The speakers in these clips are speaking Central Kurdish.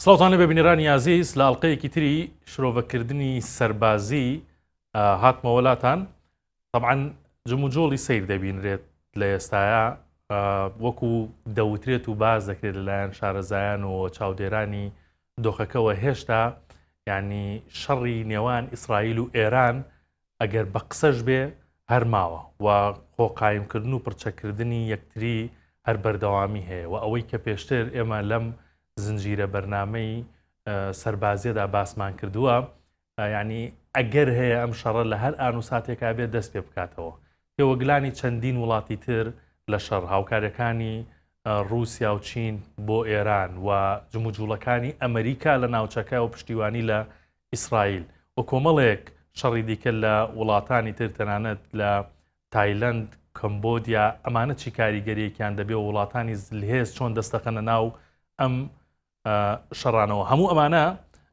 سڵاوتان لێبێ بینەرانی عزیز لە ئەڵلقەیەکی تری شرۆڤەکردنی سەربازی هاتمە وڵاتان. طبعاً جم و جۆڵی سیر دەبینرێت لە ئێستاە وەکو دەوترێت و باز دەکرێت لەلایەن شارەزایان و چاودێرانی دۆخەکەەوە هێشتا ینی شەڕی نێوان ئیسرائیل و ئێران ئەگەر بە قسەش بێ هەر ماوە و خۆقایمکردن و پرچەکردنی یەکتری هەر بەردەوامی هەیە و ئەوەی کە پێشتر ئێمە لەم زنجیرە بەرنامەی سەربازیەدا باسمان کردووە، ینی ئەگەر هەیە ئەم شەڕە لە هەر ئان و ساتێکا بێت دەست پێ بکاتەوە. پێوەگلانی چەندین وڵاتی تر لە شەڕ هاوکارەکانی رووسیا و چین بۆ ئێران و جموجوڵەکانی ئەمریکا لە ناوچەکە و پشتیوانی لە ئیسرائیل و کۆمەڵێک شەڕی دیکە لە وڵاتانی تر تەنانەت لە تایلەند، کەمبۆدیا، ئەمانە چی کاریگەریەکیان دەبێ و وڵاتانی لهێز چۆن دەستەخەنە ناو ئەم شەڕانەوە. هەموو ئەمانە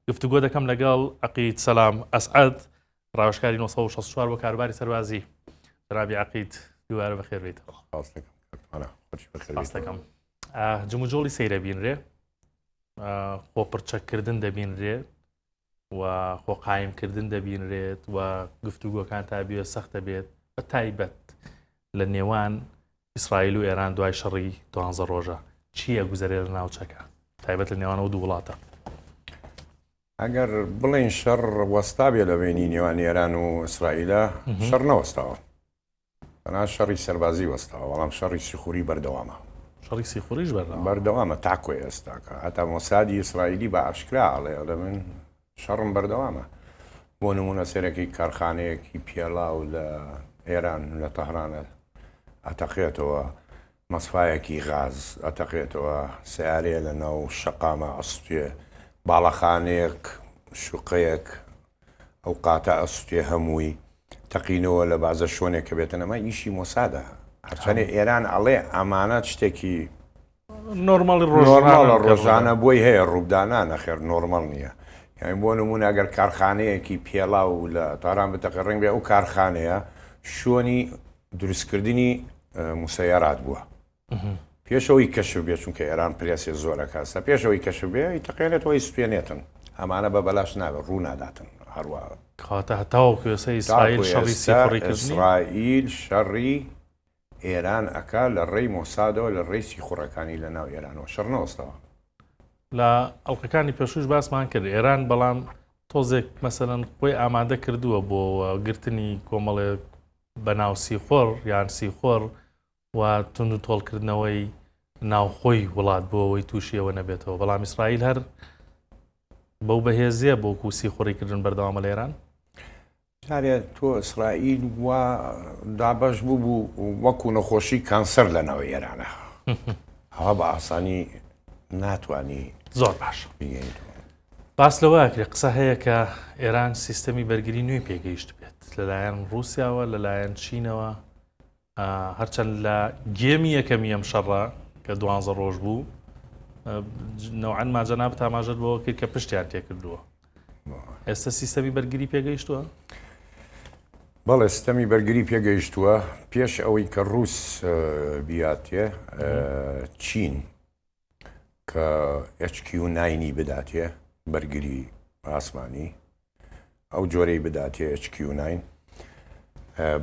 گفتوگۆ دەکەم لەگەڵ عەقید سەلام ئەسعەد، ڕاوێژکاری 964 بۆ کاروباری سەربازی. جەنابی عەقید دووبارە بەخێر بێیتەوە. ڕاستەکەم جم و جۆڵی سەیرە بینرێ، خۆپڕچەکردن دەبینرێت و خۆقایمکردن دەبینرێت و گفتوگۆکان تا بێ سەختە بێت بە تایبەت لە نێوان ئیسرائیل و ئێران دوای شەڕی 12 ڕۆژە. چییە گوزەرێ لە ناوچەکە تایبەت لە نێوانەوە دوو وڵاتە؟ ئەگەر بڵێن شەڕ وەستا بێ لە بینی نێوان ئێران و ئیسرائیلە، شەڕ نەوەستاوە، بەنا شەڕی سەربازی وەستاوە، بەڵام شەڕی سیخوری بەردەوامە. شەڕی سیخوریش بەردەوامە تاکۆی ئێستاکە هەتا مۆسادی ئیسرائیلی بە ئاشکرا ئەڵێ لە من شەڕم بەردەوامە. بۆ نمونە سەرەکی کارخانەیەکی پێڵاو لە ئێران لە تەهرانە ئەتەقێتەوە، مەسفایەکی غاز ئەتەقێتەوە، سیارەیە لە ناو شەقامە ئەستێ، باڵەخانەیەک شوقەیەک ئەو قاتە ئەستێ هەمووی تەقینەوە لە بازە شوێنێک کە بێتە نەما ئیشی مۆسادە. هەرچەندێ ئێران ئەڵێ ئەمانەت شتێکی نۆرماڵی ڕۆژانە بۆی هەیە، ڕوودانانە خێر نۆرمەڵ نییە. یانی بۆ نمونە ئەگەر کارخانەیەکی پێڵاو لە تاران بتەقە ڕنگ بێ، ئەو کارخانەیە شوێنی دروستکردنی موسەیارات بووە. پێشەوەی کەشف بێ، چونکە ئێران پرێسی زۆرە کاسە، پێشەوەی کەشف بێ ئیتەقێنێتەوەی سوێنێتن، ئەمانە بە بەلاش نابێت، ڕوو ناداتن. هەروە کاتە هەتاوە کوێسە ئیسرائیل شەڕی سیخوڕیکردنی ئیسرائیل شەڕی ئێران ئەکا لە ڕێی مۆسادەوە لە ڕێی سیخوڕەکانی لە ناو ئێرانەوە شەڕ نەوەستەوە. لە ئەڵلقەکانی پێشوش باسمان کرد ئێران بەڵام تۆزێک مەسەلەن خۆی ئامادە کردووە بۆ گرتنی کۆمەڵێک بەناو سیخۆر یان سیخۆر و تونند و تۆڵکردنەوەی ناوخۆی وڵات بۆ ئەوەی تووشیەوە نەبێتەوە، بەڵام ئیسرائیل هەر بەو بەهێزیە بۆ کو سیخۆڕیکردن بەردەوامە لە ئێران. جارێ تۆ ئیسرائیل وا دابەش بوو وەکو نەخۆشی کانسەر لە ناو ئێرانە، ئەوە بە ئاسانی ناتوانی زۆر باش باس لەوە کرێ. قسە هەیە کە ئێران سیستەمی بەرگری نوێی پێگەیشت بێت لەلایەن رووسیاوە لەلایەن چینەوە، هەرچەند لە گێمی یەکەمی ئەم شەڕە کە 12 ڕۆژ بوو نەوعەن ماجەناب تاماژەت بۆ کرد کە پشتیان تێکردووە. ئێستا سیستەمی بەرگری پێگەیشتووە؟ بەڵێ سیستەمی بەرگری پێگەیشتووە. پێش ئەوەی کە ڕووس بیاتێ چین کە HQ9 بداتێ بەرگری ئاسمانی، ئەو جۆرەی بداتێ HQ9،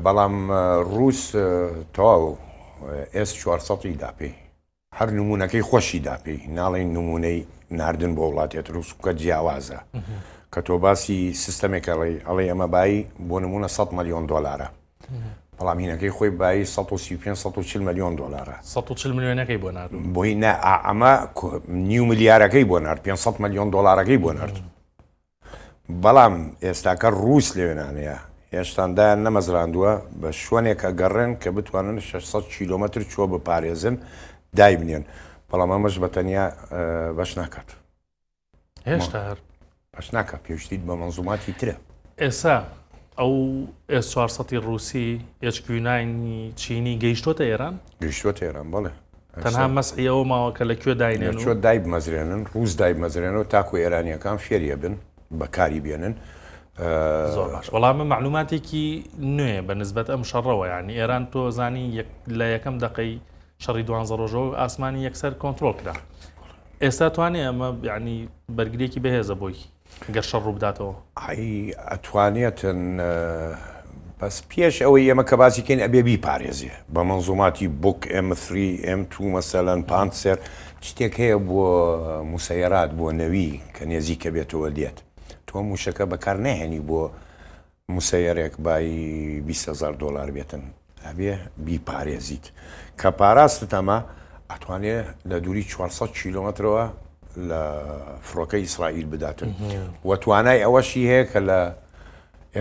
بەڵام ڕووس تەواو S400 داپێ، هەر نمونونەکەی خۆشی داپێ، ناڵێن نمونەی ناردن بۆ وڵاتێت رووس کە جیاوازە، کە تۆ باسی سیستەمێک ئەڵێ ئەمە بای بۆ نمونە 100 ملیۆن دۆلارە، بەڵام هینەکەی خۆی بای 135-140 ملیۆن دۆلارە. 140 ملیۆنەکەی بۆ نردوو، بۆی نە ئەمە نیو ملیارەکەی بۆ نرد، 500 ملیۆن دۆلارەکەی بۆ نرد. بەڵام ئێستاکە ڕووس لێوێنانەیە هێشتاندایان نەمەزراندووە بە شوێنێکە گەڕێن کە بتوانن 600 کیلۆمەتر چۆ بپارێزن دای بنێن، بەڵام ئەمەش بەتەنیا بەش ناکات، هێشتا هەر بەش ناکات، پێویستیت بە مەنزوماتی ترە. ئێستا ئەو S400 رووسی HQ9 چینی گەیشتۆتە ئێران؟ گەیشتووەتە ئێران، بەڵێ. تەنها مەسعی ئەوە ماوە کە لەکوێ داینێن چۆ دای بمەزرێنن، ڕووس دای بمەزرێنەوە تاکو ئێرانیەکان فێریە بن بەکاری بێنن. زۆر باش. وەڵامە معلوماتێکی نوێ بە نسبەت ئەم شەڕەوە، ینی ئێران تۆ زانی لە یەکەم دقەی شەڕی 12 ڕۆژەوە ئاسمانی یەکسەر کۆنتترۆل کرا، ئێستا توانێ ئەمە یعنی بەرگریەکی بەهێزە بۆی گەر شەڕ ڕوو بداتەوە. ئەتوانێتن بەس پێش ئەوەی ئێمە کە باسیکەین ئەبێ بیپارێزێ بە مەنزوماتی بوک M3 M2 مەسەلەن پانسەر شتێک هەیە بۆ موسەیرات بۆ نەوی کە نێزیکە بێتەوە دێت تۆ موشەکە بەکار نەهێنی بۆ موسەیرێک بای $20,000 بێتن ئەبێ بیپارێزیت کە پاراستت ئەمە ئەتوانێت لە دووری 400 کیلۆمەترەوە لە فڕۆکە ئیسرائیل بداتن وە توانای ئەوەشی هەیە کە لە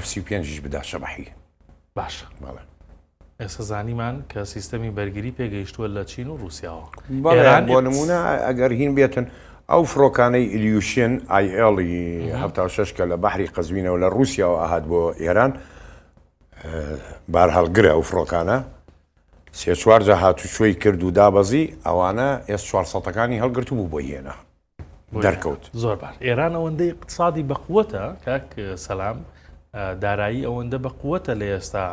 F-35 بدا شەبەحی. باشە بەڵێ ئێستا زانیمان کە سیستەمی بەرگری پێگەیشتووە لە چین و رووسیاوە. بۆ نمونە ئەگەر هین بێتن ئەو فڕۆکانەی ئیلیوشن IL 76 کە لە بەحری قەزوینەوە لە رووسیاوە ئاهات بۆ ئێران بار هەڵگرە ئەو فڕۆکانە سێ چوارجا هاتوچۆی کرد و دابەزی ئەوانە S-400ەکانی هەڵگرت بوو بۆ هێنا دەرکەوت. زۆر باش ئێران ئەوەندەی اقتصادی بەقووەتە کاک سەلام دارایی ئەوەندە بەقووەتە لە ئێستا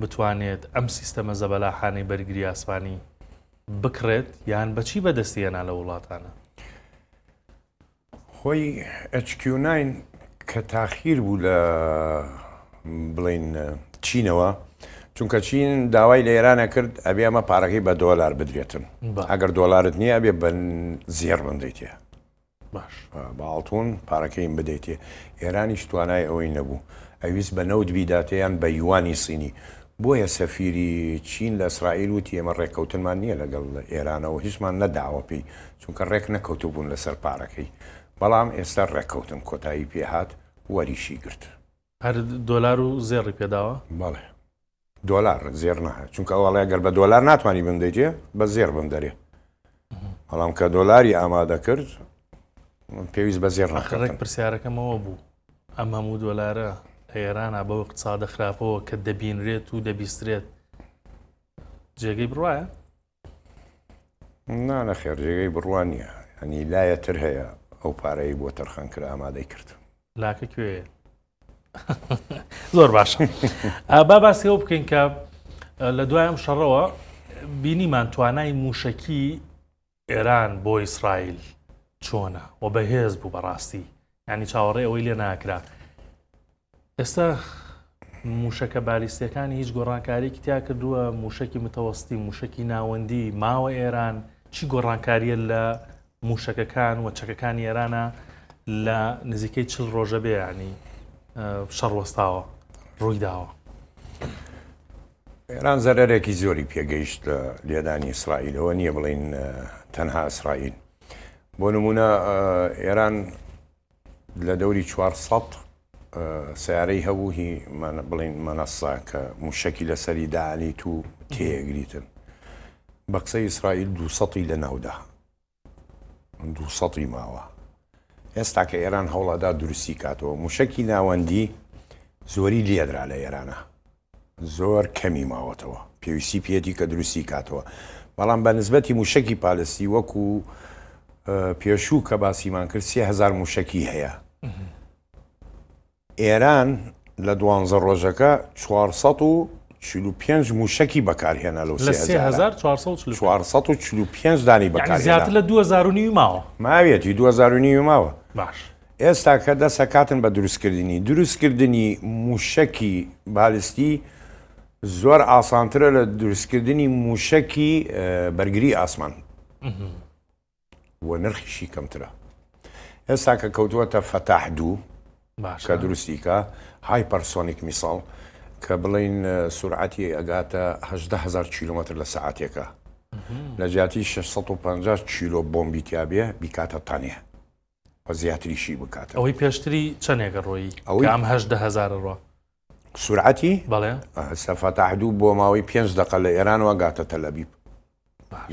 بتوانێت ئەم سیستەمە زەبەلاحانەی بەرگری ئاسمانی بکرێت یان بەچی بەدەستیێنا لە وڵاتانە؟ خۆی HQ9 کە تاخیر بوو لە بڵین چینەوە چونکە چین داوای لە ئێرانە کرد ئەبێ ئەمە پارەکەی بە $، بدرێتن ئەگەر $ت نییە ئەبێ بە زێر بندەیتێ باش باڵتون پارەکەیم بدەیتێ ئێرانیش توانای ئەوەی نەبوو ئەویست بە نەوت بیداتیان بە یوانی سینی بۆیە سەفیری چین لە ئیسرائیل وتی ئێمە ڕێککەوتنمان نییە لەگەڵ ئێرانەوە هیچمان نەداوە پێی چونکە ڕێک نەکەوتو بوون لەسەر پارەکەی بەڵام ئێستا ڕێککەوتن کۆتایی پێهات وەریشی گرت هەر $، و زێڕی پێداوە؟ بەڵێ $، زێر نەهات چونکە ئەوڵێ گەر بە $، ناتوانانی بندەیتێ بە زێر بندەرێ بەڵام کە $ی ئامادە کرد پێویست بە زێر نەکردن. پرسیارەکەمەوە بوو ئەم هەموو $، لە ئێرانە بەو اقتصادە خراپەوە کە دەبینرێت و دەبیسترێت جێگەی بڕواایە؟ نانە خێر جێگەی بڕوان نییە هەنی لایەتر هەیە ئەو پارەی بۆ تەرخان کرا ئامادەی کرد. لاکە کوێیە؟ زۆر باشە با باسیەوە بکەین کە لە دوایەم شەڕەوە بینیمان توانای موشەکی ئێران بۆ ئیسرائیل چۆنە و بەهێز بوو بەڕاستی ینی چاوەڕێ ئەوەی لێ ناکرا. ئێستا موشەکە بالیستەکانی هیچ گۆڕانکاریەکی تیا کردووە موشەکی متەوەستی موشەکی ناوەندی ماوە ئێران چی گۆڕانکاریە لە موشەکەکان و چەکەکانی ئێرانە لە نزیکەی 40 ڕۆژە بێ ینی شەڕوەستاوە ڕوویداوە. ئێران زەرەرێکی زۆری پێگەیشت لە لێدانی ئیسرائیلەوە نییە بڵین تەنها ئیسرائیل بۆ نمونە ئێران لە دەوری 400 سیارەی هەبوو هی بڵین مەنەسا کە موشەکی لەسەری داعلیت و تێگریتن بە قسەی ئیسرائیل 200 لە ناودا 200 ماوە ئێستا کە ئێران هەوڵەدا دروستی کاتەوە موشەکی ناوەندی زۆری لێدرا لە ئێرانە زۆر کەمی ماوەتەوە پێویستی پێێتی کە دروستی کاتەوە بەڵام بە نسبەتی موشەکی پالستی وەکو پێشوو کە باسیمان کرد 3000 موشەکی هەیە ئێران لە 12 ڕۆژەکە 445 موشەکی بەکارهێنا لەو 445 دانی بەکار زیاتر لە 2009 ماوە ماوێتی 2009 ماوە. باش ئێستا کە دەسەکاتن بە دروستکردنی موشەکی بالستی زۆر ئاسانترە لە دروستکردنی موشەکی بەرگری ئاسمان وە نرخیشی کەمترە. ئێستا کە کەوتووەتە فەتاح دوو کە دروستیکە هایپەرسۆنیک میساڵ کە بڵین سورعەتی ئەگاتە 18,000 کیلومتر لە سەعاتێکە لە جیاتی 650 کیلۆ بۆمبی تیابێ بیکاتە تانێ و زیاتریشی بکاتە. ئەوەی پێشتری چەندێکە ڕۆیی ئەم 18,000 ڕۆ سورعەتی بەڵێ سەفەتاح دوو بۆ ماوەی 5 دقە لە ئێرانەوە گاتە تەلەبیب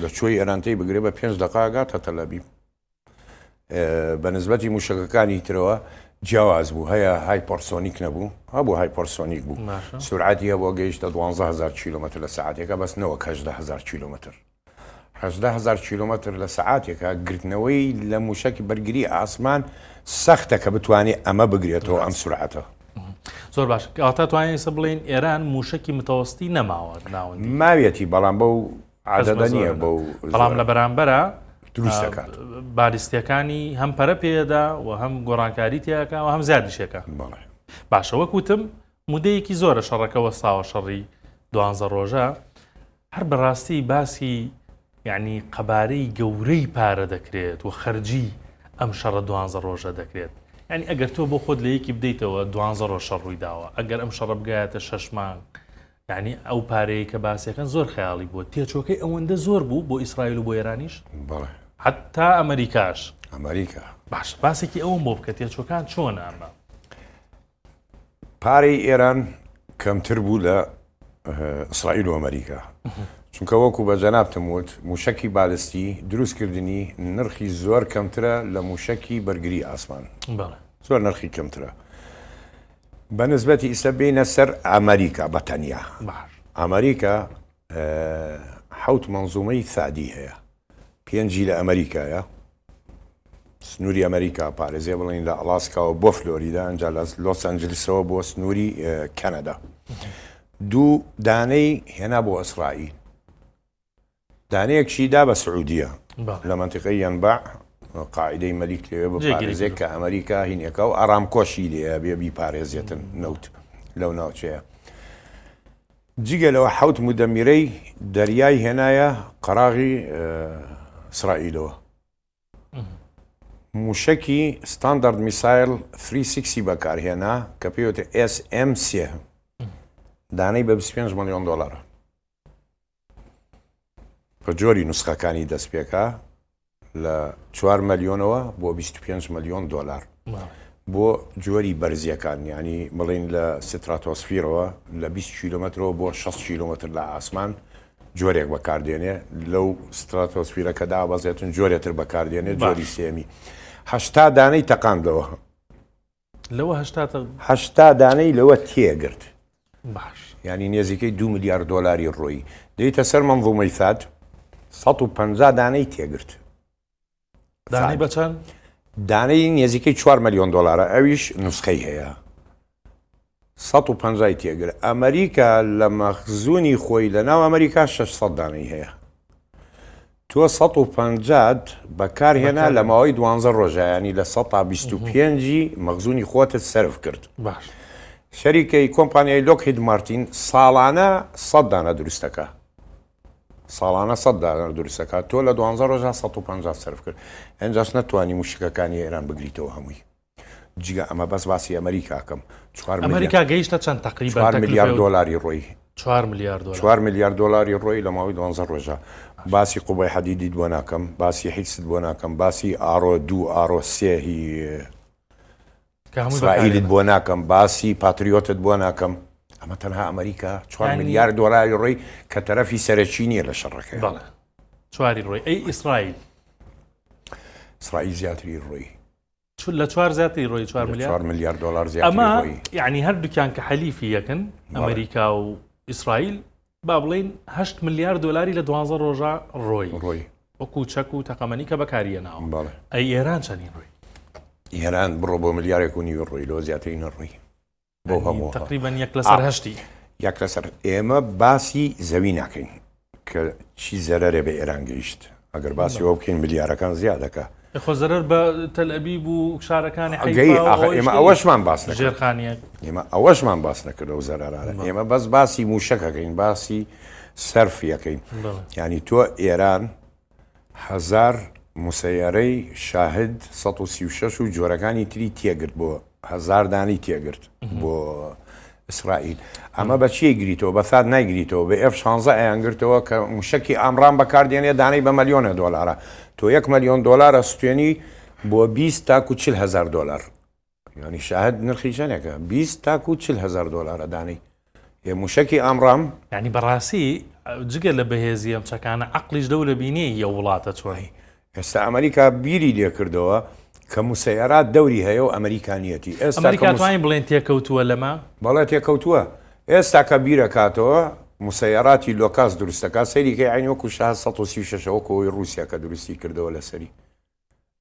لە چۆی ئێرانتەی بگرێ بە 5 دقا گاتە تەلەبیب. بە نسبەتی موشەکەکانی ترەوە جیاواز بوو هەیە هایپەرسۆنیک نەبوو هەبوو هایپەرسۆنیک بوو سورعەتی بۆ گەیشتە 12,000 کیلومتر لە سەعاتێکە بەس نەوەک 18,000 کیلومتر 18,000 کیلومتر لە سەعاتێکە گرتنەوەی لە موشەکی بەرگری ئاسمان سەختە کە بتوانێت ئەمە بگرێتەوە ئەم سورعەتە. زۆر باش ئاتا توانێسە بڵین ئێران موشەکی متەوەستی نەماوە ناوەندی ماوێتی بەڵام بەو عادەدە نییە بەڵام لە بەرامبەرە دروست دەکات. بالیستیەکانی هەم پەرە پێدا و هەم گۆڕانکاری تیاکە و هەم زیادیشێکە. بەڵێ باشە وەکوتم مودەیەکی زۆرە شەڕەکەەوە ساوە شەڕی 12 ڕۆژە هەر بەڕاستی باسی یعنی قەبارەی گەورەی پارە دەکرێت و خەرجی ئەم شەڕە 12 ڕۆژە دەکرێت. ینی ئەگەر تۆ بۆ خۆت لە یەکی بدەیتەوە 12 ڕۆژ شەڕ ڕووی داوە ئەگەر ئەم شەڕە بگایەتە 6 مانگ یعنی ئەو پارەیە کە باسیەکەن زۆر خەیاڵی بووە تێچۆکەی ئەوەندە زۆر بوو بۆ ئیسرائیل و بۆ ئێرانیش بەڵێ حتا ئەمریکاش ئەمریکا باش باسێکی ئەوم بۆ بکە تێچۆکان چۆنە ئەمە پارەی ئێران کەمتر بوو لە ئیسرائیل و ئەمریکا چونکە وەکو بە جەنابتم وت موشکی بالستی دروستکردنی نرخی زۆر کەمترە لە موشکی بەرگری ئاسمان زۆر نرخی کەمترە بە نسبەتی ئیسە بینە سەر ئەمریکا بەتەنیا ئەمریکا حوت منزومەی ثادی هەیە پێنجی لە ئەمریکایە سنووری ئەمریکا پارێزێ بڵین لە ئەلاسکاوە بۆ فلۆریدا ئەنجا لە لۆس ئەنجلیسەوە بۆ سنووری کەنەدا دوو دانەی هێنا بۆ ئیسرائیل دانەیەکشی دا بە سعودیە لە منتیقەی یەنبع قاعدەی مەلیک لێوێ بە پارێزێک کە ئەمریکا هینەکە و ئارامکۆشی لێە بێ بیپارێزێتن نەوت لەو ناوچەیە جگە لەوە حوت مودەمیرەی دەریای هێنایە قەراغی ئیسرائیلەوە موشکی ستاندارد میسایل 360 بەکارهێنا کە پێوتە SM3 دانەی بە 25 ملیۆن دۆلارە بە جۆری نوسخەکانی دەست پێکا لە 4 ملیۆنەوە بۆ 25 ملیۆن دۆلار بۆ جۆری بەرزیەکان ینی بڵین لە ستراتۆسفیرەوە لە 20 کیلومترەوە بۆ 6 کیلومتر لە ئاسمان جۆرێک بەکاردێنێ لەو ستراتۆسفیرەکەدا بەزێتن جۆرێتر بەکاردێنێ جۆری سێمی 80 دانەی تەقاندەوە لەوە 80 دانەی لەوە تێگرت باش ینی نێزیکەی 2 میلیارد دۆلاری ڕۆی دەیتە سەر منظومەی ثاد 150 دانەی تێگرت دانەی بەچەند دانەی نێزیکەی 4 ملیۆن دۆلارە ئەویش نوسخەی هەیە 150 تێگر ئەمریکا لە مەخزوونی خۆی لە ناو ئەمریکا 600 دانەی هەیە تۆ 150 بەکارهێنا لە ماوەی 12 ڕۆژایانی لە 125 مەخزوونی خۆتت سرف کرد باش شەریکەی کۆمپانیای لۆکهید مارتین ساڵانە 100 دانە دروستەکە ساڵانە 100 دانە دروستەکە تۆ لە 12 ڕۆژە 150 سرف کرد ئەنجاش نەتوانی موشکەکانی ئێران بگریتەوە هەمووی جگە ئەمە بەس باسی ئەمریکاکەم ئەمریکا گەیشتە چەند تقریبا 4 میلیارد دۆلاری ڕۆی 4 میلیارد دۆلار 4 میلیارد دۆلاری ڕۆی لە ماوەی 12 ڕۆژە باسی قوبەی حەدیدیت بۆ ناکەم باسی حیست بۆ ناکەم باسی ئارۆ 2 ئارۆ 3 هی ئیسرائیلیت بۆ ناکەم باسی پاتریۆتت بۆ ناکەم ئەمە تەنها ئەمریکا 4 میلیارد دۆلاری ڕۆی کە تەرەفی سەرەکی نییە لە شەڕەکە بەڵێ چواری ڕۆی ئەی ئیسرائیل ئیسرائیل زیاتری ڕۆی لە 4 زیاتری ڕۆی 4 میلیارد دۆلار زیاتری ئەمە ڕۆی یعنی هەردووکیان کە حەلیفی یەکن ئەمریکا و ئیسرائیل با بڵین 8 میلیارد دۆلاری لە 12 ڕۆژە ڕۆی وەکو چەک و تەقەمەنی کە بەکاریەناوە ئەی ئێران چەندین ڕۆی ئێران بڕۆ بۆ ملیارێک و نیوە ڕۆی لۆ زیاتری نەڕۆی بۆ هەموو تقریبا 1 لەسەر 8 یەک لەسەر ئێمە باسی زەوی ناکەین کە چی زەرەرێ بە ئێران گەیشت ئەگەر باسی ئەوە بکەین ملیارەکان زیادەکە خۆ زەرەر بە تەلئەبیب و شارەکانی ئێمە ئەوەشمان باس ژێرخانیەک ئێمە ئەوەشمان باس نەکرد و زەرارانە ئێمە بەس باسی موشەکەکەین باسی سەرفیەکەین ینی تۆ ئێران 1000 مسەیارەی شاهد 136 و جۆرەکانی تری تێگرت بۆ 1000 دانی تێگرت بۆ ئیسرائیل ئەمە بە چی گریتەوە بە سات نایگریتەوە بە F16 ئەیانگرتەوە کە موشکی ئامران بەکاردێنێ دانەی بە ملیۆنە دۆلارە تۆ 1 ملیۆن دۆلارە سوێنی بۆ 20 تاکو 40 هزار دۆلار ینی شاهد نرخی چەندێکە 20 تاکو 40 هزار دۆلارە دانەی موشکی ئامرام ینی بەڕاستی جگە لە بەهێزی ئەم چەکانە عەقلیش دەو لە بینی یە وڵاتە چۆنی ئێستا ئەمریکا بیری لێکردەوە کە موسەیارات دەوری هەیە و ئەمریکانیەتی ئەمریکا توانین بڵێن تێکەوتووە لەمە بەڵێ تێکەوتووە ئێستا کە بیرەکاتەوە موسەیاراتی لۆکاس دروستەکە سەریکەی عینی وەکو 136 وەکەوەی رووسیا کە دروستی کردەوە لە سەری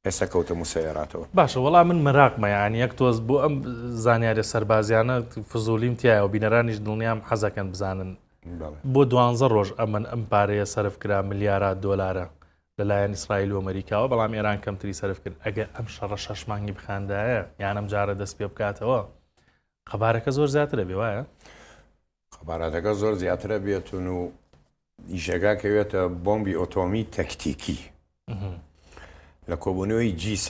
ئێستا کەوتە موسەیاراتەوە باشە وەڵام من مەراقمە یعنی یەک تۆز بۆ ئەم زانیاریە سەربازیانە فزوولیم تایە و بینەرانیش دڵنیام حەزەکەن بزانن بۆ 12 ڕۆژ ئەمن ئەم پارەیە سەرف کرا ملیارات دۆلارە لەلایەن ئیسرائیل و ئەمریکاوە، بەڵام ئێران کەمتری سەرف کرد. ئەگە ئەم شەڕە 6 مانگی بخاندایە یان ئەم جارە دەست پێ بکاتەوە، خەبارەکە زۆر زیاترە بێ وایە؟ خەبارەتەکە زۆر زیاترە بێتون و ئیشەکە کەوێتە بۆمبی ئۆتۆمی تەکتیکی. لە کۆبوونەوەی G7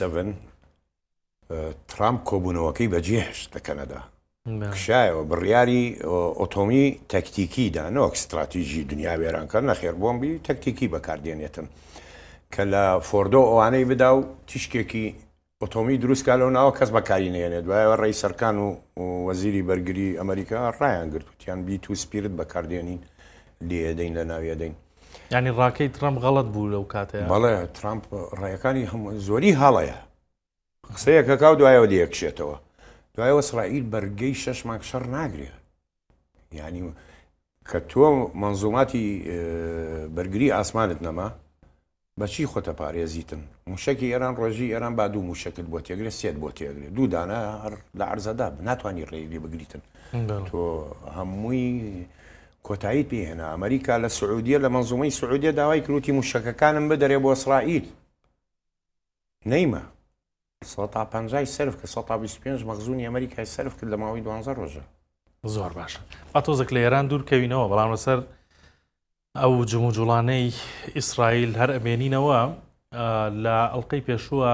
ترامپ کۆبوونەوەکەی بەجێهێشت لە کەنەدا، کشایەوە بڕیاری ئۆتۆمی تەکتیکیدا، نەوەک استراتیژی دنیا وێرانکە، نەخێر بۆمبی تەکتیکی بەکاردێنێتن کە لە فۆردۆ ئەوانەی بدا و تیشکێکی ئۆتۆمی دروستکە لەو ناوە کەس بەکاری نێنێت. دوایەوە ڕێی سەرکان و وەزیری بەرگری ئەمریکا ڕایان گرتوتیان بیت و سپیرت بەکاردێنین لێدەین لە ناوێدەین. ینی ڕاکەی ترامپ غەڵەت بوو لەو کاتەیە. بەڵێ ترامپ ڕێیەکانی زۆری هەڵەیە، قسەیەکە کاو دوایەوە لێکشێتەوە. دوایەوە ئیسرائیل بەرگەی 6 مانگ شەڕ ناگرێت. ینی کە تۆ منزوماتی بەرگری ئاسمانت نەما بەچی خۆتە پارێزیتن؟ موشکی ئێران ڕۆژی ئێران با دوو موشکت بۆ تێگرێت، سێت بۆ تێگرێت، دوو دانە هەر لە عەرزەدا ناتوانانی ڕێی بگریتن. تۆ هەمووی کۆتاییت پێهێنا. ئەمریکا لە سعودیە لە منزومەی سعودیە داوای کروتی موشکەکانم بدەرێ بۆ ئیسرائیل نەیمە 150 سرف کە 125 مەخزوونی ئەمریکای سرف کرد لە ماوەی 12 ڕۆژە. زۆر باشە. با تۆزێک لە ئێران دوورکەوینەوە، بەڵام لەسەر ئەو جموجوڵانەی ئیسرائیل هەر ئەمێنینەوە لە ئەڵلقەی پێشووە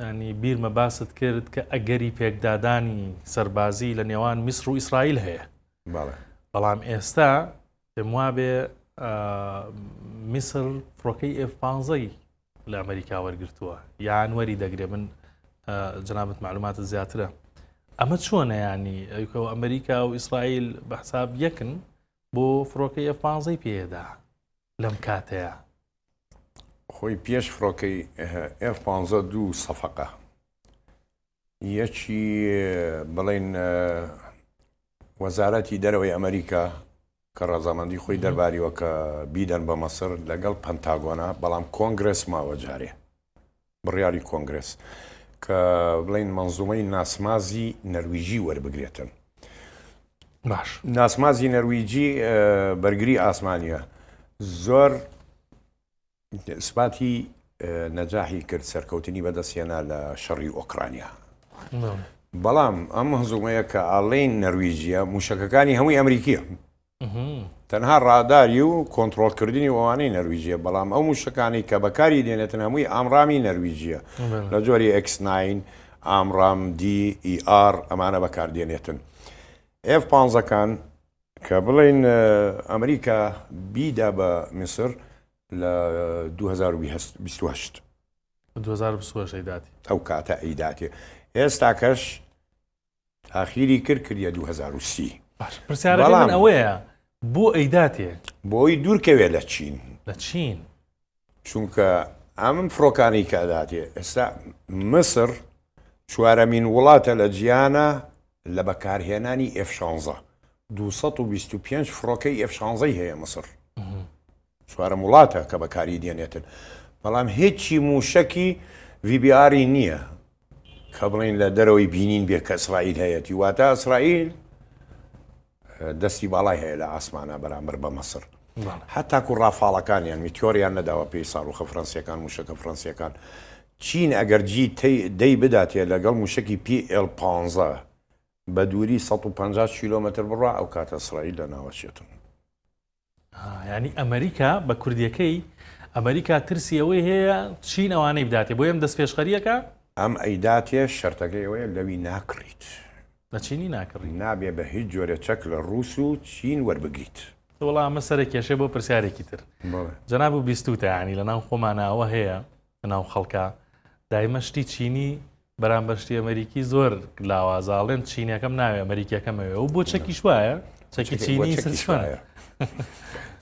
ینی بیرمە باست کرد کە ئەگەری پێکدادانی سەربازی لە نێوان میسر و ئیسرائیل هەیە. بەڵام ئێستا پێم وابێ میسر فڕۆکەی F-15 لە ئەمریکا وەرگرتووە یان وەری دەگرێ. من جنابەت معلوماتت زیاترە. ئەمە چۆنە ینی ئەوکەوە ئەمریکا و ئیسرائیل بە حساب یەکن بۆ فڕۆکەی F-15 پێدا لەم کاتەیە؟ خۆی پێش فڕۆکەی F-15 دوو سەفەقە، یەکی بڵێن وەزارەتی دەرەوەی ئەمریکا کە ڕەزامەندی خۆی دەرباریەوە کە بیدەن بە مەسر لەگەڵ پەنتاگۆنە، بەڵام کۆنگرس ماوە جارێ بڕیاری کۆنگرس کە بڵێن منزومەی ناسمازی نەرویژی وەربگرێتن. باش، ناسمازی نەرویجی بەرگری ئاسمانیە زۆر ئسپاتی نەجاحی کرد سەرکەوتنی بەدەستێنا لە شەڕی ئۆکرانیا. بەڵام ئەم هەزومەیە کە ئاڵین نەرویجیە موشکەکانی هەمووی ئەمریکیە، تەنها ڕاداری و کۆنتڕۆلکردنی ئەوانەی نەرویجیە، بەڵام ئەو موشکانی کە بەکاری دێنێتن هەمووی ئامرامی نەرویجیە لە جۆری X9 ئامرام DER ئەمانە بەکاردێنێتن. F-15کان کە بڵێن ئەمریکا بیدا بە میسر لە 2028 داتی ئەو کاتە ئەیداتێ. ئێستا کەش تاخیری کردیە 2030. پرسیارەکە من ئەوەیە بۆ ئەیداتێ بۆی دوورکەوێت لە چین. لە چین چونکە ئەم فڕۆکانی کەداتێ ئێستا مسر چوارەمین وڵاتە لە جیانە لە بەکارهێنانی F-16. 225 فڕۆکەی F-16 هەیە مسر، چوارەم وڵاتە کە بەکاری دێنێتن، بەڵام هیچی موشکی VBR نییە کە بڵێن لە دەرەوەی بینین بێ کە ئیسرائیل هەیەی. واتە ئیسرائیل دەستی باڵای هەیە لە ئاسمانە بەرامبەر بە مەسر. هەتاکو ڕافاڵەکانیان میتۆریان نەداوە پێی ساڕوخە فەرەنسیەکان موشکە فەرەنسیەکان. چین ئەگەر جی دەی بداتێ لەگەڵ موشکی PL-15 بە دووری 150 کیلۆمەتر بڕوا ئەو کاتە ئیسرائیل لە ناوەچێتن. ینی ئەمریکا بە کوردیەکەی ئەمریکا ترسی ئەوەی هەیە چین ئەوانەی بداتێ بۆ ئەم دەست پێشخەریەکە ئەم ئەیداتێ شەرتەکەی ئەوەیە لەوی ناکڕیت، لە چینی ناکڕی، نابێ بە هیچ جۆرە چەک لە ڕووس و چین وەربگریت. وەڵام ئەمە سەرە کێشێ بۆ پرسیارێکی تر. جەناب و بیستوتە ینی لە ناو خۆمانەوە هەیە لە ناو خەڵکە دایمە شتی چینی بەرامبەر شتی ئەمریکی زۆر لاوازاڵێن چینیەکەم ناوێ ئەمریکیەکەمەوێ و بۆ چەکیش وایە چەکی چینی سشوایە.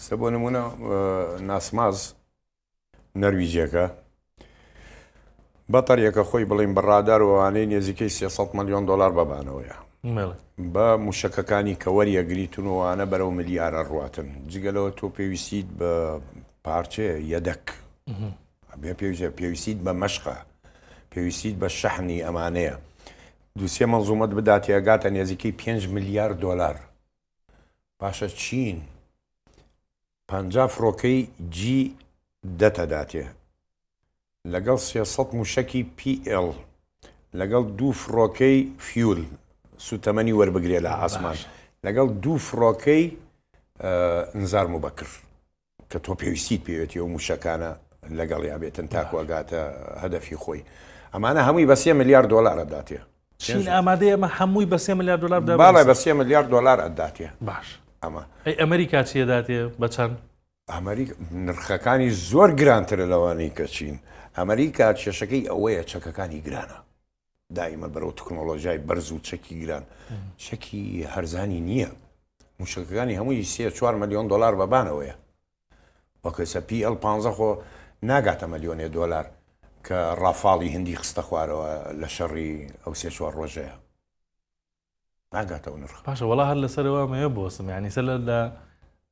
سە بۆ نمونە ناسماز نەرویجیەکە بەتەریەکە خۆی بڵین بەڕادار وانەی نێزیکەی 300 ملیۆن دلار بەبانەوەیە بە موشکەکانی کە وەریەگریتونەوەوانە بەرەو ملیارە ڕواتن. جگەلەوە تۆ پێویستیت بە پارچەیە یەدەک، پێویستیت بە مەشقە، پێویستیت بە شەحنی ئەمانەیە. دووسێ مەنزومەت بداتێ ئەگاتە نێزیکەی 5 ملیار دلار. پاشە چین 50 فڕۆکەی G10 داتێ لەگەڵ 300 موشکی PL لەگەڵ 2 فڕۆکەی فیول سوتەمەنی وەربگرێ لە ئاسمان لەگەڵ 2 فڕۆکەی ئنزار مبەکر کە تۆ پێویستیت پێوێتی و موشەکانە لەگەڵ یابێتن تاکوەگاتە هەدەفی خۆی ئەمانە هەمووی بە 3 ملیار دلار ئەداتێ چین ئامادەیە ئەمە هەمووی بە 3 ملیار دلار باڵێ بە 3 ملیار دلار ئەداتێ باش ئەمە ئەمریکا چیە داتێ بە چەند ئەمریکا نرخەکانی زۆر گرانترە لەوانەی کە چین ئەمریکا کێشەکەی ئەوەیە چەکەکانی گرانە دائیمە بەرەو تکنۆلۆژیای بەرز و چەکی گران چەکی هەرزانی نییە موشکەکانی هەمووی 3-4 ملیۆن دلار بەبانەوەیە وەکەسە PL 15 خۆ ناگاتە ملیۆنێ دلار کە ڕافاڵی هەندی خستە خوارەوە لە شەڕی ئەو 3-4 ڕۆژەیە ناگاتەوە نرخ باشە وڵا هەر لەسەرەوە مەیە بۆسم یعنی سەر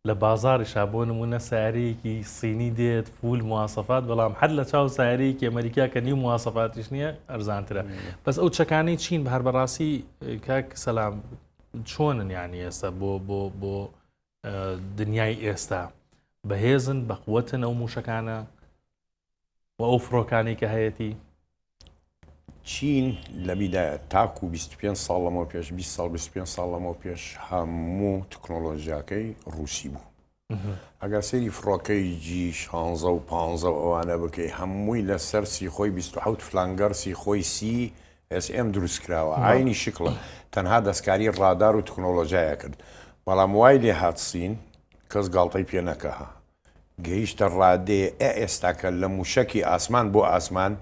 لە بازاری شابۆ نمونە سیارەیەکی سینی دێت فول مواسەفات بەڵام هەر لە چاو سیارەیەکی ئەمریکا کە نیو مواسەفاتیش نییە ئەرزانترە بەس ئەو چەکانەی چین بە هەر بەڕاستی کاک سەلام چۆنن یانی ئێستا بۆ دنیای ئێستا بەهێزن بەقوەتن ئەو موشەکانە و ئەو فڕۆکانی کە هەیەی چین لە بیدایە تاکو 25 ساڵ لەمەوە پێش 20 ساڵ 25 ساڵ لەمەوە پێش هەموو تکنۆلۆژیاکەی ڕووسی بوو ئەگەر سەیری فڕۆکەی جی 16 و 15 ئەوانە بکەی هەمووی لەسەر سیخۆی 27 فلانگەر سیخۆی CSM دروست کراوە ئاینی شکڵە تەنها دەستکاری ڕادار و تکنۆلۆژیایە کرد بەڵام وای لێ هاتسین کەس گاڵتەی پێ نەکەها گەیشتە ڕادێ ئێستاکە لە موشکی ئاسمان بۆ ئاسمان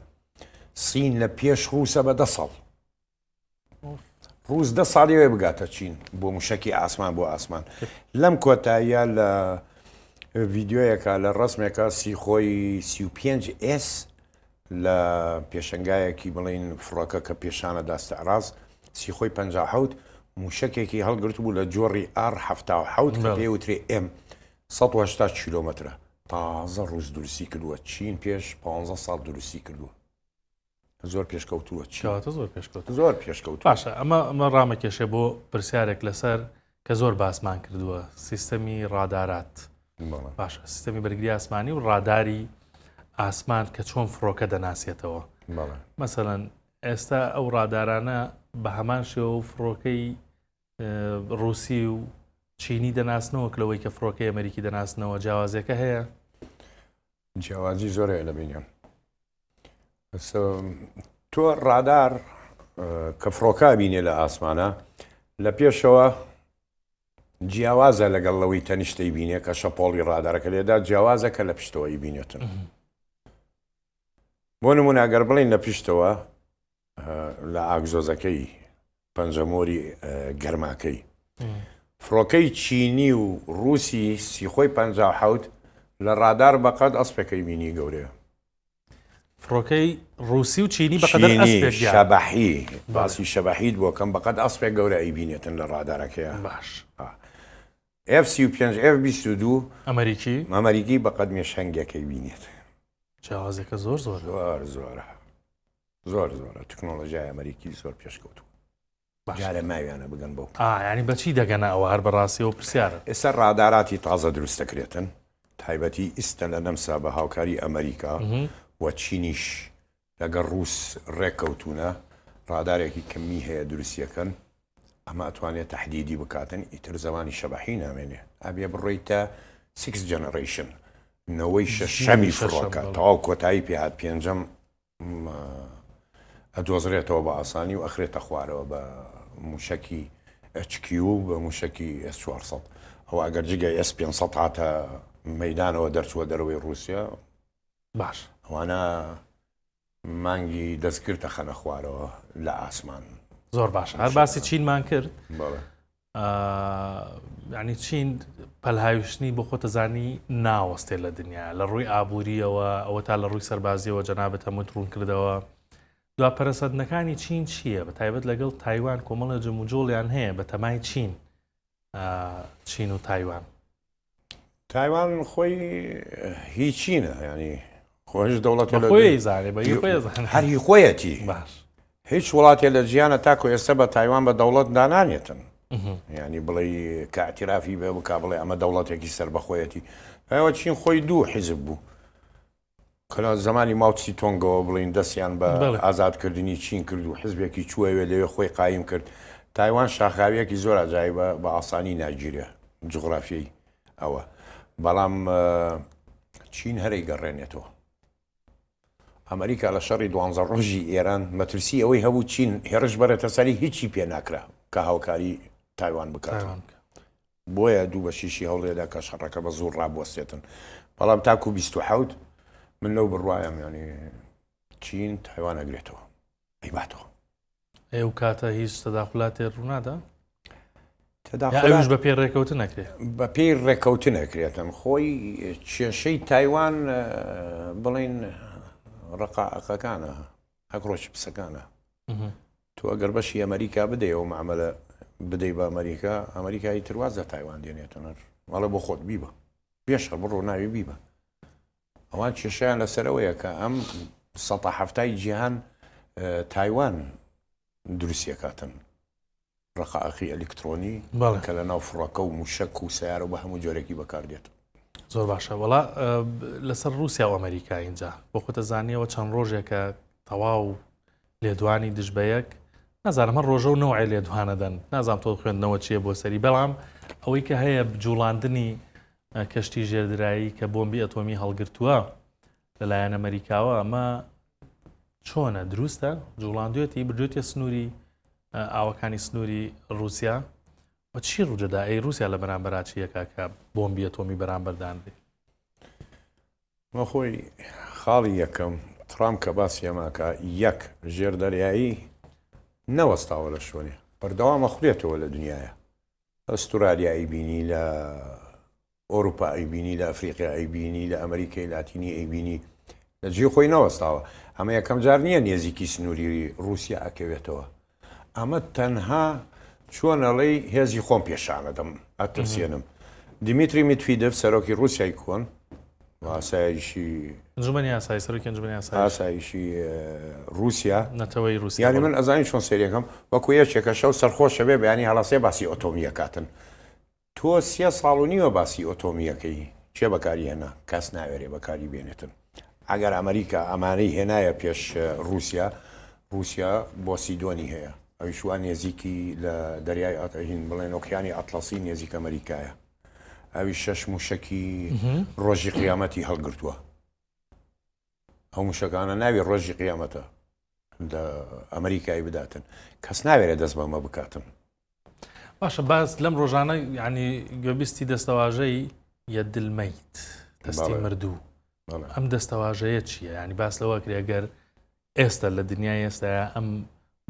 سین لە پێش ڕووسە بە 10 ساڵ ڕووس 10 ساڵیوێ بگاتە چین بۆ موشکی ئاسمان بۆ ئاسمان لەم کۆتاییە لە ڤیددیۆیەکە لە ڕسمێکە سیخۆی 35S لە پێشنگایەکی بڵین فڕۆکە کە پێشانە داستەعراز سیخۆی 57 موشکێکی هەڵگرت بوو لە جۆڕی R77 کە پێوترێ M 180 کیلۆمەترە تازە ڕووس دروستی کردووە چین پێش 15 ساڵ دروستی کردووە زۆر پێشکەوتووە زۆر پێشکەوت زۆر پێشکەوت باشە ئەمە ڕامەکێشێ بۆ پرسیارێک لەسەر کە زۆر باسمان کردووە سیستەمی ڕادارات باشە سیستەمی بەرگری ئاسمانی و ڕاداری ئاسمان کە چۆن فڕۆکە دەناسێتەوە مەسەڵەن ئێستا ئەو ڕادارانە بە هەمان شێوە و فڕۆکەی ڕووسی و چینی دەناسنەوە کلەوەی کە فڕۆکەی ئەمریکی دەناسنەوە جیاوازیەکە هەیە جیاوازی زۆرە لەبینیان تۆ ڕادار کە فڕۆکە بینێ لە ئاسمانە لە پێشەوە جیاوازە لەگەڵەوەی تەنیشتەی بینێ کە شەپۆڵی ڕادارەکە لێدا جیاوازە کە لە پشتەوەی بینێتن بۆ نمونە ئەگەر بڵین لە پشتەوە لە ئاگزۆزەکەی پەنجەمۆری گەرماکەی فڕۆکەی چینی و ڕووسی سیخۆی 57 لە ڕادار بەقەد ئەسپەکەی بینی گەورەیە فڕۆکەی ڕووسی و چینی بەقەدەر ئەسپێک شەبەحی باسی شەبەحیت بۆ کەم بەقەد ئەسپێک گەورە ئەیبینێتن لە ڕادارەکەیە باش F35 F22 ئەمریکی بەقەد مێشەنگەکەی بینێت جیاوازێکە زۆر زۆرە تکنۆلۆژیای ئەمریکی زۆر پێشکەوتووە جارە ماویانە بگەن بەو ینی بەچی دەگەنە ئەوە هەر بەڕاستیەوە پرسیارە ئێستا ڕاداراتی تازە دروست دەکرێتن تایبەتی ئیستە لە نەمسا بە هاوکاری ئەمریکا و چینیش لەگەڵ ڕووس ڕێککەوتونە ڕادارێکی کەمی هەیە دروستیەکەن ئەمە ئەتوانێت تەحدیدی بکاتن ئیتر زمانی شەبەحی نامێنێ ئەبێ بڕۆیتە 6 جەنەڕیشن نەوەی شەمی فڕۆکە تەواو کۆتایی پێهات پێنجەم ئەدۆزرێتەوە بە ئاسانی و ئەخرێتە خوارەوە بە موشکی HQ بە موشکی S400 ئەو ئەگەر جگەی S500 هاتە مەدانەوە دەرچووە دەرەوەی رووسیا باش ئەوانە مانگی دەستگرتە خەنە خوارەوە لە ئاسمان زۆر باش هەر باسی چینمان کرد ینی چین پەلهاویشتنی بۆ خۆتەزانی ناوەستێ لە دنیا لە ڕووی ئابوووریەوە ئەوە تا لە ڕووی سەربازیەوە جەنابەت هەموو ڕوون کردەوە دوا پەرەسەندنەکانی چین چییە بە تایبەت لەگەڵ تایوان کۆمەڵە جموجۆڵیان هەیە بە تەمای چین و تایوان تایوان خۆی هیچینە ینی خۆش دەوڵەت خۆی زانێ بە هەری خۆیەتی باش هیچ وڵاتێ لە جیانە تاکۆ ئێستا بە تایوان بە دەوڵەت دانانێتن ینی بڵێ کە ئاعترافی بێ بکا بڵێ ئەمە دەوڵەتێکی سەر بەخۆیەتی ئەوە چین خۆی دوو حیزب بوو کەنا زمانی ماوچی تۆنگەوە بڵین دەستیان بە بەڵێ. ئازادکردنی چین کرد و حزبێکی چوەوێ لەوێ خۆی قایم کرد. تایوان شاخاویەکی زۆر ئاجایی بە ئاسانی ناگیرێ جغرافیایی ئەوە، بەڵام چین هەرەی گەڕێنێتەوە. ئەمریکا لە شەڕی 12 ڕۆژی ئێران مەترسی ئەوەی هەبوو چین هێرش بەرێتە سەری هیچی پێ ناکرا کە هاوکاری تایوان بکات. بۆیە دوو بە شیشی هەوڵێدا کە شەڕەکە بە زۆر ڕابوەستێتن. بەڵام تاکو 27 من لەو بڕوایم ینی چین تایوان ئەگرێتەوە ئەیباتەوە. ئێو کاتە هیچ تەداخلاتێ ڕوونادا؟ تەداخلات بە پێ ڕێکەوتن نەکرێت. بە پێی ڕێکەوتن ئەکرێتن خۆی کێشەی تایوان بڵین ڕقاقەکانە ئەگڕۆژ پسەکانە. تۆ ئەگەر بەشی ئەمریکا بدەیەوە معاملە بدەی بە ئەمریکا، ئەمریکایی تروازە تایوان دێنێتەوە مەڵە بۆ خۆت بیبە پێشە بڕۆ ناوی بیبە. ئەوان کێشیان لەسەرەوەیە کە ئەم ١٧ جیهان تایوان دروستیەکاتن ڕقاقی ئەلکترۆنی کە لە ناو فڕەکە و موشک و سیارە و بە هەموو جۆرێکی بەکاردێت. زۆر باشە. وڵا لەسەر رووسیا و ئەمریکا اینجا بۆ خۆتە زانیەوە چەند ڕۆژێکە تەواو لێدوانی دژبەیەک نازانم هەر ڕۆژە و نەوعی لێدوانەدەن، نازانم تۆ خوێندنەوە چییە بۆ سەری، بەڵام ئەوەی کە هەیە جوڵاندنی کەشتی ژێردرایی کە بۆمبی ئەتۆمی هەڵگرتووە لەلایەن ئەمریکاوە ئەمە چۆنە دروستە؟ جوڵاندوێتی بردوێتە سنووری ئاوەکانی سنووری رووسیا و چی ڕوودەدا؟ ئەی رووسیا لە بەرامبەراچیەکە کە بۆمبی ئەتۆمی بەرامبەردان بێ؟ مە خۆی خاڵی یەکەم ترامپ کە باسی ئەماکە یەک ژێردەریایی نەوەستاوە لە شوێنێ بەردەوامە خوێتەوە لە دنیاە. ئەستورالیایی بینی، لە ئۆروپا ئەیبینی، لە ئەفریقیا ئەیبینی، لە ئەمریکای لاتینی ئەیبینی، لە جێ خۆی نەوەستاوە. ئەمە یەکەم جار نییە نێزیکی سنووری رووسیا ئەکەوێتەوە. ئەمە تەنها چۆنەڵی هێزی خۆم پیشانەدەم ئەترسێنم. دیمیتری میتفیدف سەرۆکی رووسیای کۆن ئاسایشی ئاسایشی رووسیا نەتەوەی رووسیا یانی من ئەزانی چۆن سەریەکەم وەکو یەکێکە شەو سەرخۆشە بێ بەیانی هەڵاسێ باسی ئۆتۆمیەکاتن. تۆ 3 ساڵ و نیوە باسی ئۆتۆمیەکەی چێ بەکاری هێنا کەس ناوێرێ بەکاری بێنێتن. ئەگەر ئەمریکا ئەمانەی هێنایە پێش رووسیا، رووسیا بۆ سیدۆنی هەیە، ئەوی شوان نێزیکی لە دەریای ئەتەهین بڵێن ئۆکیانی ئەتلەسی نێزیک ئەمریکایە. ئەوی 6 موشکی ڕۆژی قیامەتی هەڵگرتووە. ئەو موشەکانە ناوی ڕۆژی قیامەتە لە ئەمریکای بداتن، کەس ناوێرێ دەست بەمە بکاتن. باشە باز لەم ڕۆژانە ینی گوێبیستی دەستەواژەی یەدلمەیت دەستی مردوو ئەم دەستەواژەیە چییە؟ ینی باس لەوە کرێگەر ئێستا لە دنیای ئێستاە ئەم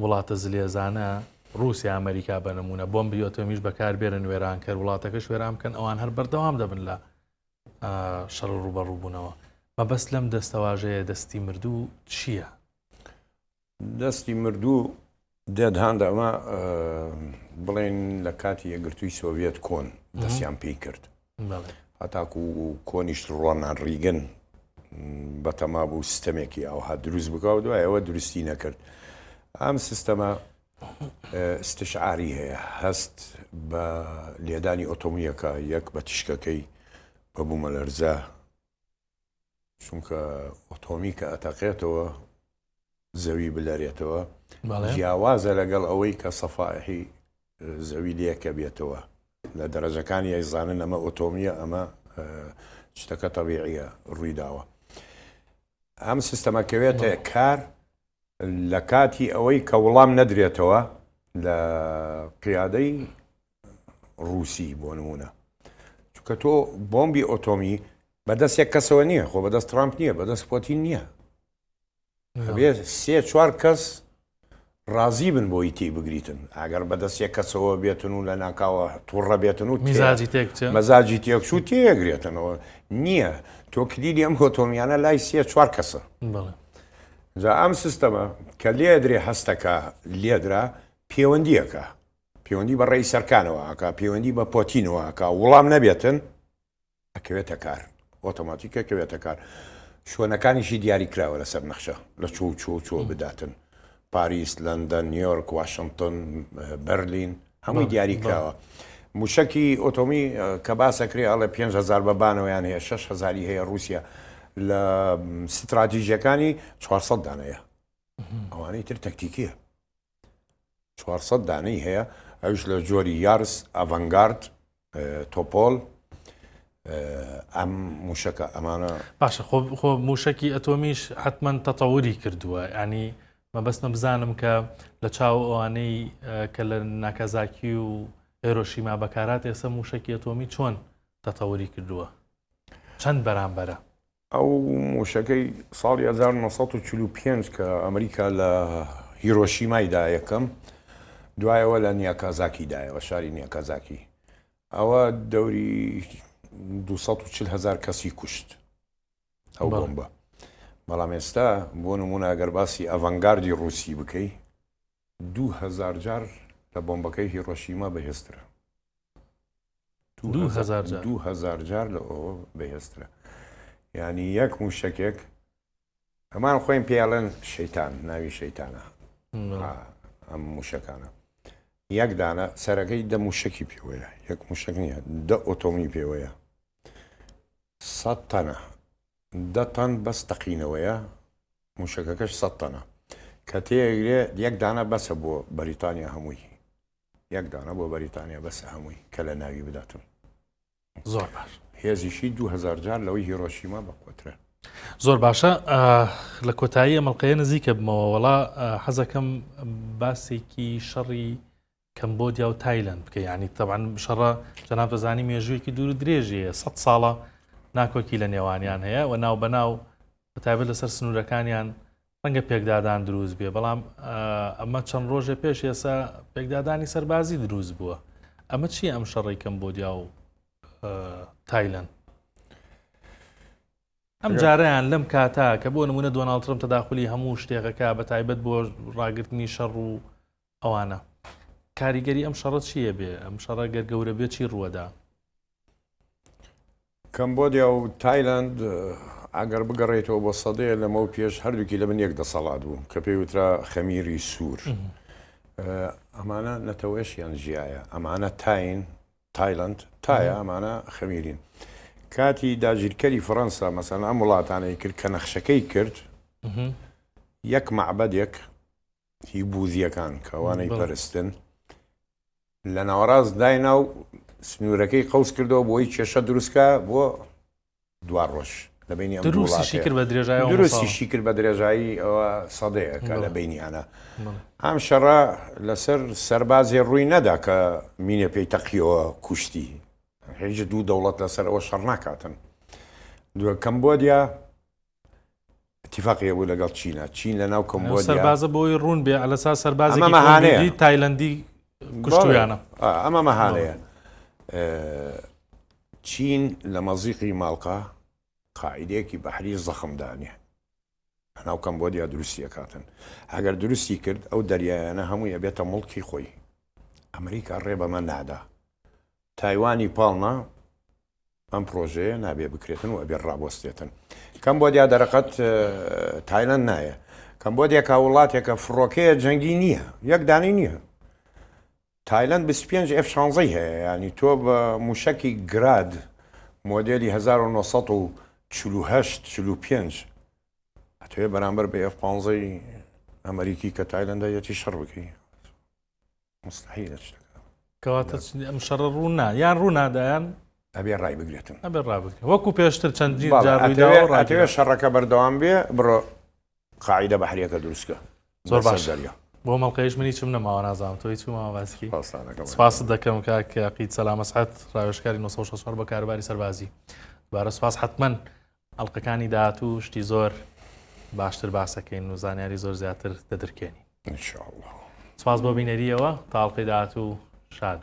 وڵاتە زلێزانە رووسیا ئەمریکا بەنمونە بۆمبی ئۆتۆمیش بەکاربێنن وێران کرد وڵاتەکەش وێران بکەن ئەوان هەر بەردەوام دەبن لە شەڕ ڕوبەڕووبوونەوە. مەبەست لەم دەستەواژەیە دەستی مردوو چییە؟ دەستی مردوو دێدهاندا ئەمە بڵێن لە کاتی یەکگرتووی سۆڤێت کۆن دەستیان پێی کرد. هەتاکو و کۆنیشت ڕۆناڵد ڕیگن بەتەما بوو سیستەمێکی ئەوها دروست بکەوت دوای ئەوە دروستی نەکرد. ئەم سیستەمە استشعاری هەیە، هەست بە لێدانی ئۆتۆمیەکە یەک بە تیشکەکەی بە بوومە لەرزە، چونکە ئۆتۆمی کە ئەتەقێتەوە زەوی بلەرێتەوە جیاوازە لەگەڵ ئەوەی کە سەفاحی زەوی لێکە بێتەوە. لە دەرەجەکانی ئەیزانن ئەمە ئۆتۆمیە، ئەمە شتەکە تەبیعیە ڕوویداوە. ئەم سیستەمەکەوێتە کار لە کاتی ئەوەی کە وەڵام نەدرێتەوە لە قیادەی رووسی بۆ نمونە، چونکە تۆ بۆمبی ئۆتۆمی بەدەست یەک کەسەوە نییە، خۆ بەدەست ترامپ نییە، بەدەست پۆتین نییە، بێ 3-4 کەس ڕازی بن بۆی تی بگریتن. ئەگەر بەدەست یەک کەسەوە بێتن و لە ناکاوە تووڕە بێتن و مەزاجی تێکچوو تێگرێتنەوە نییە. تۆ کلیلی ئەم ئۆتۆمیانە لای 3-4 کەسە. جا ئەم سیستەمە کە لێدرێ هەستەکە لێدرا پەیوەندیەکە، پەیوەندی بە ڕێی سەرکانەوە ئەکا، پەیوەندی بە پۆتینەوە ئەکا، وەڵام نەبێتن ئەکەوێتە کار، ئۆتۆماتیکە کەوێتە کار. شوێنەکانیشی دیاری کراوە لەسەر نەخشە لە چۆ بداتن. پاریس، لەندەن، نیویۆرک، واشنگتن، بەرلین هەمووی دیاری کراوە. موشکی ئۆتۆمی کە باسەکرێ ئەڵێ 5,000 بەبانەوەیان هەیە، 6,000 هەیە رووسیا. لە ستراتیژیەکانی 400 دانەیە ئەوانەی تر تەکتیکیە 400 دانەی هەیە ئەوش لە جۆری یارس ئەڤەنگارد تۆپۆل ئەم موشەکە ئەمانە باشە خۆ موشکی ئەتۆمیش حتمما تەتەوری کردووە ینی مەبەستمە بزانم کە لە چاو ئەوانەی کە لە ناکازاکی و هێرۆشیما بەکارات ئێستا موشکی ئەتۆمی چۆن تەتەوری کردووە چەند بەرامبەرە ئەو موشەکەی ساڵی 1945 کە ئەمریکا لە هیرۆشیمایدا یەکەم دوایەوە لە نیاکازاکیدایەوە شاری نیاکازاکی ئەوە دەوری 240,000 کەسی کوشت ئەو بۆمبە بەڵام ئێستا بۆ نمونە ئەگەر باسی ئەڤەنگاردی ڕووسی بکەی 2000 جار لە بۆمبەکەی هیرۆشیما بەهێزترە 2000 جار لە ئەوە بەهێزترە ینی یەک موشکێک ئەمان خۆیان پێڵێن شەیتان ناوی شەیتانە ئەم موشەکانە یەک دانە سەرەکەی دە موشکی پێوەیە یەک موشک نییە دە ئۆتۆمی پێوەیە 100 تەنە 10 تەن بەس تەقینەوەیە موشەکەکەش 100 تەنە کە تێگرێ یەک دانە بەسە بۆ بەریتانیا هەمووی یەک دانە بۆ بەریتانیا بەسە هەمووی کە لە ناوی بداتن زۆر باش هێزیشی 2000 جار لەوەی هیرۆشیما بەخۆترە زۆر باشە لە کۆتایی ئەمەڵقەیە نزیکە بمەوە وڵا حەزەکەم باسێکی شەڕی کەمبۆدیا و تایلەند بکە ینی تەبعاً شەڕە جەناب دەزانی مێژوویەکی دوور و درێژیە 100 ساڵە ناکۆکی لە نێوانیان هەیە و ناو بەناو بەتایبەت لەسەر سنوورەکانیان ڕەنگە پێکدادان دروست بێ بەڵام ئەمە چەند ڕۆژێ پێش ئێستا پێکدادانی سەربازی دروست بووە ئەمە چی ئەم شەڕی کەمبۆدیا و تایلەند ئەم جارەیان لەم کاتا کە بۆ نمونە دۆناڵد ترەمپ تەداخلی هەموو شتێکەکە بەتایبەت بۆ ڕاگررتنی شەڕ و ئەوانە کاریگەری ئەم شەڕەت چییە بێ ئەم شەڕە گەر گەورە بێ چی ڕووەدا کەمبۆدیا و تایلەند ئەگەر بگەڕێتەوە بۆ سەدەیە لەمە و پێش هەردووکی لە من یەک دەسەڵات بوو کە پێی وترا خەمیری سوور ئەمانە نەتەوەشیان ژایە ئەمانە تایلەند تایە ئەمانە خەمیرین کاتی داگیرکەری فەڕەنسا مەسەڵەن ئەم وڵاتانەی کرد کە نەخشەکەی کرد یەک مەعبەدێک هی بوذیەکان کەوانەی پەرستن لە ناوەڕاست داینا و سنوورەکەی قەوس کردەوە بۆی کێشە دروستکە بۆ دوار ڕۆژ لە بینی دروستیشی کرد بە درێژایی دروستیشی کرد بە درێژایی ئەوە سەدەیەکە لە بینیانە ئەم شەڕە لەسەر سەربازێ ڕووی نەدا کە مینە پێی تەقیەوە کوشتی هیچ دوو دەوڵەت لەسەر ئەوە شەڕ ناکاتن دووە کەمبۆدیا اتفاقیە بوو لەگەڵ چینە چین لە ناو کەمبۆدیا سەربازە بۆی ڕوون بێ لەسا سەربازی تایلەندی کوشتویانە ئەمە مەهانەیە چین لە مەزیقی ماڵقا قاعدەیەکی بەحری زەخمدانێ ناو کەمبۆدیا دروستی کاتن ئەگەر دروستی کرد ئەو دەریایانە هەمووی ئەبێتە مڵکی خۆی ئەمریکا ڕێ بەمە نادا تایوانی پاڵنا ئەم پرۆژەیە نابێ بکرێتن و ئەبێ ڕابۆستێتن کەمبۆدیا دەرەقەت تایلەند نایە کەمبۆدیا کا وڵاتێکە فڕۆکەیە جەنگی نییە یەک دانی نییە تایلەند 25 F-16 هەیە ینی تۆ بە موشکی گراد مۆدێلی 1945 ئەتوێ بەرامبەر بە F-15 ئەمریکی کە تایلەندە یەتی شەڕ بکەی مستحیلە شتەکە کەواتە ئەم شەڕە ڕوونا یان ڕوونادایان ئەبێ ڕای بگرێتن ئەبێ ڕابگرێت وەکو پێشتر چەندین ئەتەوێ شەڕەکە بەردەوام بێ بڕۆ قاعدە بەحریەکە دروستکە زۆر باش دەریا بۆ مەڵقەیەش منی چم نەماوە نازانم تۆی چوومەوە باسکی سپاست دەکەم کاکە عەقید سەلامە سعەت ڕاوێژکاری 964 بە کارەباری سەربازی دوبارە سپاس حتمەن ئەڵلقەکانی داهاتوو شتی زۆر باشتر باسەکەین و زانیاری زۆر زیاتر دەدرکێنی ئینشاءالله سپاس بۆ بینەریەوە تا ئەڵلقەی داهاتوو شاد